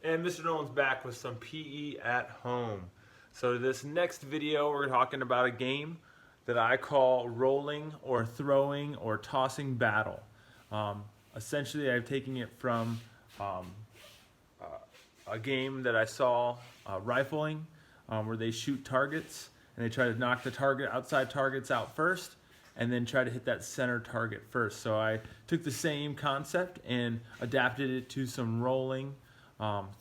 And Mr. Nolan's back with some PE at home. So this next video we're talking about a game that I call rolling or throwing or tossing battle. Essentially I'm taking it from a game that I saw rifling where they shoot targets and they try to knock the outside targets out first and then try to hit that center target first. So I took the same concept and adapted it to some rolling,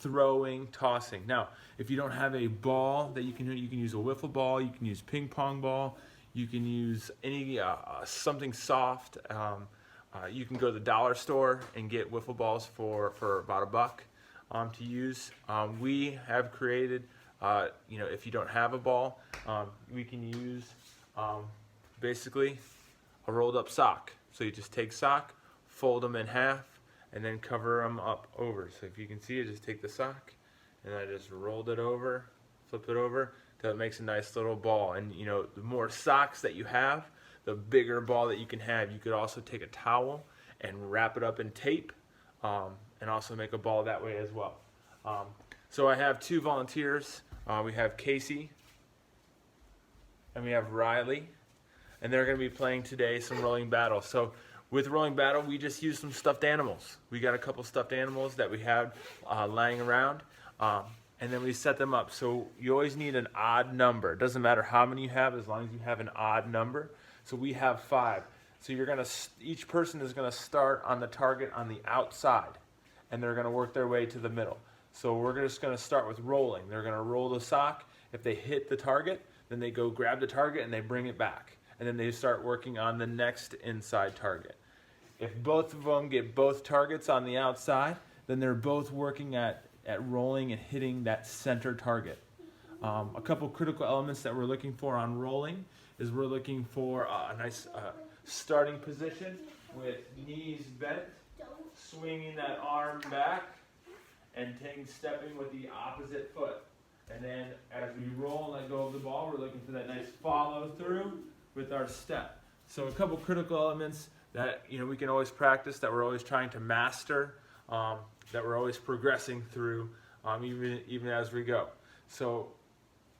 throwing, tossing. Now, if you don't have a ball that you can use a wiffle ball, you can use ping pong ball, you can use any something soft. You can go to the dollar store and get wiffle balls for about $1 to use. We have created, if you don't have a ball, we can use basically a rolled up sock. So you just take sock, fold them in half, and then cover them up over. So if you can see it, just take the sock and I just rolled it over, flip it over, till it makes a nice little ball. And the more socks that you have, the bigger ball that you can have. You could also take a towel and wrap it up in tape and also make a ball that way as well. So I have two volunteers. We have Casey and we have Riley, and they're going to be playing today some rolling battle. So with rolling battle, we just use some stuffed animals. We got a couple stuffed animals that we have lying around, and then we set them up. So you always need an odd number. It doesn't matter how many you have, as long as you have an odd number. So we have 5. So each person is going to start on the target on the outside, and they're going to work their way to the middle. So we're just going to start with rolling. They're going to roll the sock. If they hit the target, then they go grab the target and they bring it back. And then they start working on the next inside target. If both of them get both targets on the outside, then they're both working at rolling and hitting that center target. A couple critical elements that we're looking for on rolling is we're looking for a nice starting position with knees bent, swinging that arm back, and stepping with the opposite foot. And then as we roll and let go of the ball, we're looking for that nice follow through with our step. So a couple critical elements that we can always practice, that we're always trying to master, that we're always progressing through, even as we go. So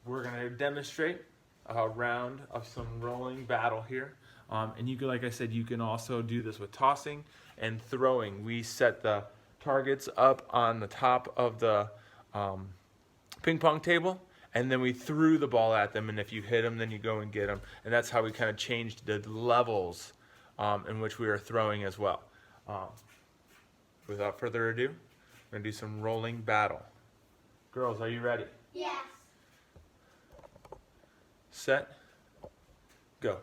we're going to demonstrate a round of some rolling battle here. And you can, like I said, you can also do this with tossing and throwing. We set the targets up on the top of the ping pong table, and then we threw the ball at them, and if you hit them, then you go and get them. And that's how we kind of changed the levels in which we are throwing as well. Without further ado, we're going to do some rolling battle. Girls, are you ready? Yes. Set. Go.